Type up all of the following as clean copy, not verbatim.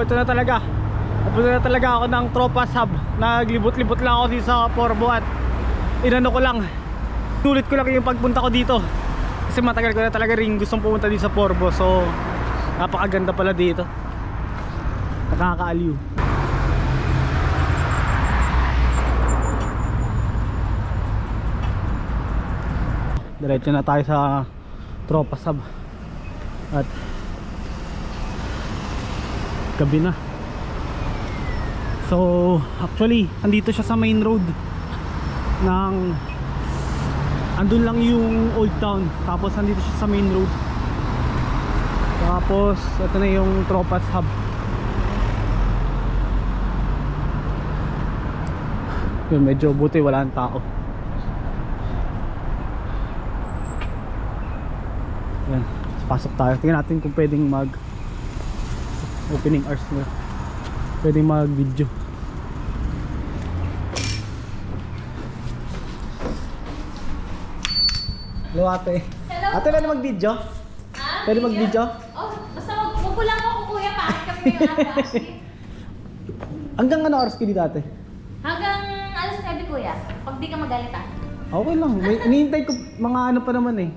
ito na talaga. Napunta na talaga ako ng Tropa Sub. Naglibot-libot lang ako dito sa Porbo at inano ko lang. Tulit ko lang yung pagpunta ko dito. Kasi matagal ko na talaga rin gustong pumunta dito sa Porbo. So napakaganda pala dito. Nakakaaliw. Diretso na tayo sa Tropa Sub. At gabi na. So actually andito siya sa main road ng, andun lang yung Old Town, tapos andito siya sa main road, tapos ito na yung Tropa Hub. Yun, medyo buti wala ang tao. Yan, pasok tayo. Tingnan natin kung pwedeng mag opening hours na, pwedeng mag video. Hello ate. Hello. Ate, pwede mag-video? Ha? Pwede mag-video? Oh, basta wag ko lang ako kuya, paakit kami ngayon actually. Hanggang ano oras ka dito ate? Hanggang alas 9 kuya, pag di ka magalit ah. Okay lang. May, inihintay ko, mga ano pa naman eh.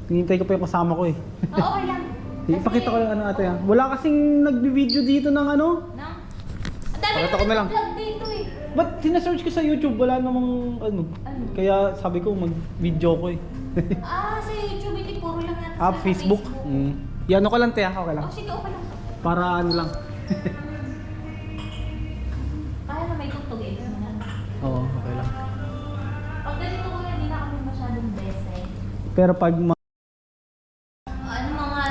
Inihintay ko pa yung kasama ko eh. Oo, okay lang. Ipakita ko lang ano ate ha. Wala kasing nagbi-video dito ng ano. No? Ang dami Pakita ko na lang. vlog dito eh. Ba't sinasearch ko sa YouTube? Wala namang ano. Ano? Kaya sabi ko mag-video ko eh. Sa YouTube hindi puro lang yan. Ah, Facebook? Yan ko lang te ha. Okay lang. Oh, sige, okay lang. Para ano lang. Kaya na may tugtog eh. Oo, okay lang. Pag ganito kuya, hindi na kami masyadong bese. Pero pag Ano mga,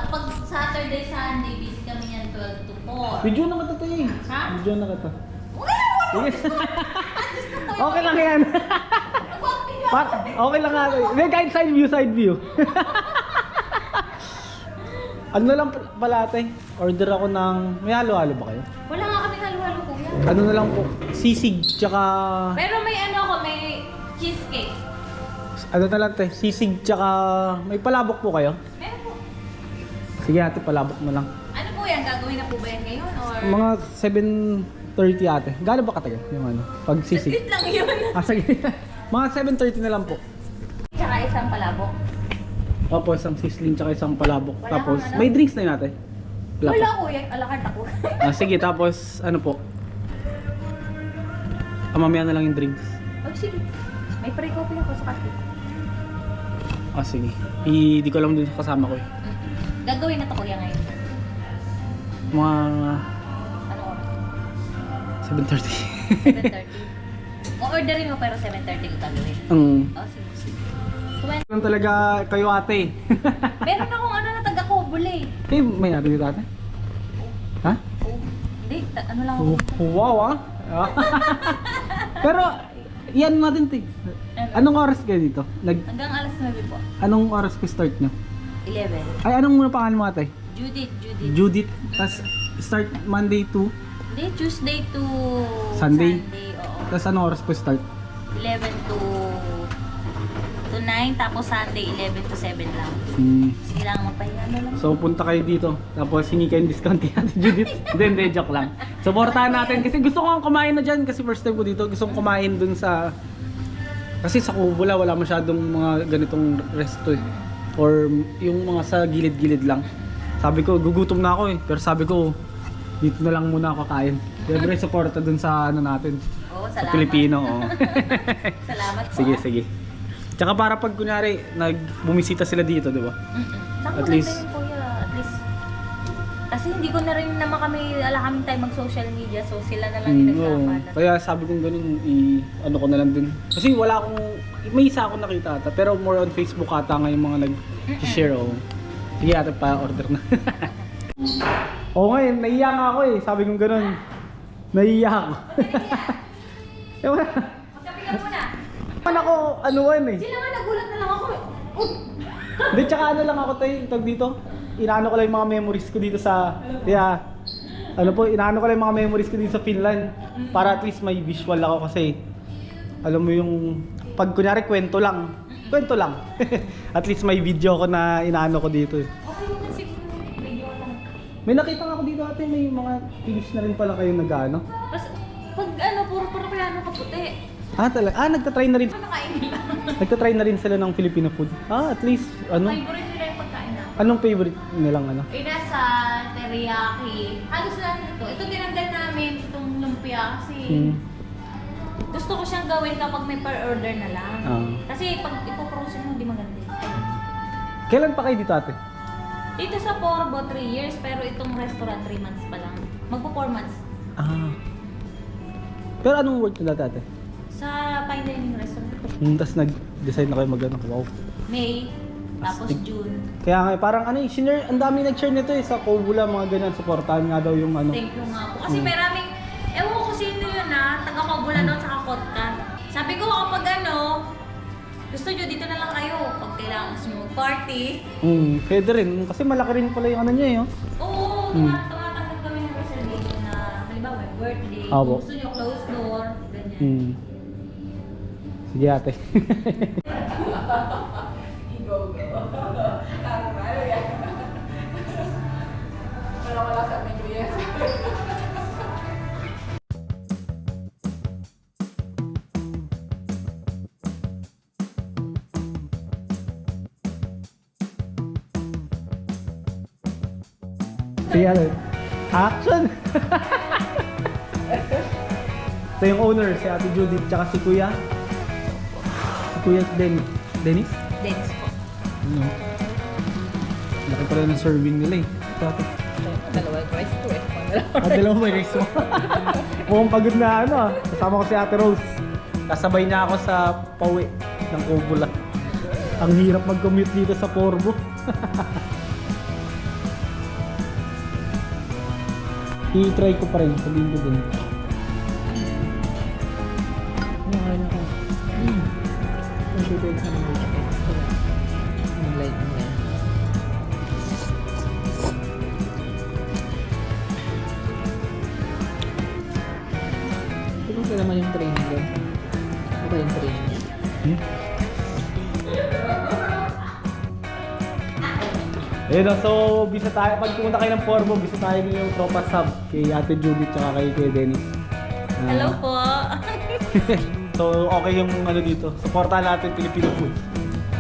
pag Saturday, Sunday, busy kami yan 12 to 4. video na kita te eh. Ha? Video na kita. Wala, Yes. Okay lang yan. Okay lang nga. Hindi, kahit side view. Ano lang pala ate? Order ako ng, may halo-halo ba kayo? Wala nga kami halo-halo kuya. Ano na lang po? Sisig, tsaka, Pero may ano ako, may cheesecake. ano na lang te? Sisig, tsaka, may palabok po kayo? Meron po. Sige ate, palabok na lang. Ano po yan? Gagawin na po ba yan ngayon? Or... Mga 7:30 ate. Gaano ba katagal yung ano? Pag sisig? Saglit lang yun. Sige. Mga 7:30 na lang po. Tsaka isang palabok. Opo, isang sisling tsaka isang palabok. Wala Tapos, kang ano? may drinks na yun ate. Wala po. kuya, alakad ako. Sige, tapos ano po? Mamaya na lang yung drinks. Oh, sige. May pre-coffee ako sa kape. Sige. Hindi ko alam din sa kasama ko eh. Gagawin na to kuya ngayon. Mga Ano oras? 7:30. 7:30. O-orderin mo pero 7:30 ko gagawin. Oh, sige. 20. Ano talaga kayo ate? Meron akong ano na taga-Cobol eh. Kayo may ari dito ate? Ha? Oh, hindi, ano lang ako. Wow ah. Pero yan natin te. Anong oras kayo dito? Hanggang alas 9 po. Anong oras ko start nyo? 11. Ay, anong muna pangalan mo ate? Judith. Judith. Tas start Monday to Hindi, Tuesday to Sunday? oo. tas anong oras po start? 11 to 9, tapos Sunday 11 to 7 lang. Sige lang, magpahinga na lang. So punta kayo dito, tapos hingi kayong discount kay Ate Judith. Hindi, joke lang. Supportahan natin kasi gusto ko kumain na dyan kasi first time ko dito. Gusto kong kumain dun sa, kasi sa Kubula wala masyadong mga ganitong resto eh. Or yung mga sa gilid-gilid lang. Sabi ko, gugutom na ako eh. Pero sabi ko, dito na lang muna ako kain. Siyempre suporta dun sa ano natin. Oo, Sa salamat. Pilipino. Oh. Salamat po. Sige. Tsaka para pag kunyari bumisita sila dito, di ba? At At least- least. Kuya, at least. Kasi hindi ko na rin naman kami, ala kami tayo mag-social media, so sila na lang yung nagsama. Kaya sabi kong ganun, ano ko na lang din. Kasi wala akong, may isa akong nakita ata, pero more on Facebook ata nga yung mga nag-share. Oh. Sige ate, pa-order na. Oo ngayon, naiiyak nga ako eh. Sabi kong ganun. Naiiyak ako. Ewan. Magkapi ka muna. Naman ako, anuan eh. Sila nga nagulat na lang ako eh. Oh! Hindi, tsaka ano lang ako tayo, tag dito. Inaano ko lang yung mga memories ko dito sa, kaya, ano po, inaano ko lang yung mga memories ko dito sa Finland. Para at least may visual ako kasi, alam mo yung, pag kunyari kwento lang. At least may video ko na inaano ko dito eh. Okay naman siguro. Video lang. May nakita nga ako dito ate, may mga English na rin pala kayo nag-ano. Tapos, pag puro kaya kaputi. Nagtatry na rin. Ano kain nila? Nagtatry na rin sila ng Filipino food. At least, Favorite nila yung pagkain na. anong favorite nilang ano? Inasal, teriyaki. Halos lahat nito. Ito tinanggal namin, itong lumpia kasi gusto ko siyang gawin kapag may per order na lang. Kasi pag ipoprosin mo, hindi maganda. Kailan pa kayo dito ate? Dito sa Porbo, 3 years, pero itong restaurant 3 months pa lang. Magpo 4 months. Pero anong work nila ate? Sa fine dining restaurant. Tapos nag-decide na kayo mag-ano. Wow. May, tapos Astig. June. Kaya nga, parang sinare, ang dami nag-share nito sa Kobula, mga ganyan, supportahan nga daw yung ano. Thank you nga po. Kasi maraming, ewan ko sino yun taga Kobula daw tsaka Kotka. Sabi ko kapag gusto nyo dito na lang kayo pag kailangan gusto nyo mag-party. Pwede rin. Kasi malaki rin pala yung ano niya eh. Oo, tumatanggap kami ng reservation na halimbawa may birthday, Opo. kung gusto nyo close door, ganyan. Sige ate. Wala sa menu yan. Sige ate. Action! Ito yung owner, si Ate Judith, tsaka si Kuya. Si Kuya Dennis. Dennis? Dennis po. Laki pala ng serving nila eh. Ito ate. Dalawang rice to eh. Dalawang may rice mo. Mukhang pagod na Kasama ko si Ate Rose. Kasabay niya ako sa pauwi ng Kobula. Ang hirap mag-commute dito sa Porbo. I-try ko pa rin. Sabihin ko dun. Ang sugar sa mga ang light mo yan. Kung naman yung training doon. Ano ba yung training niya? Ayun so bisa tayo. Pag pumunta kayo ng Porbo, bisa tayo yung Tropa Sub kay Ate Judith tsaka kay Kuya Dennis. Hello po. So okay yung dito. Supportahan natin Filipino food.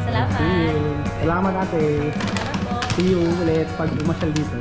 Salamat. See you. Salamat ate. Salamat po. See you ulit pag umasyal dito.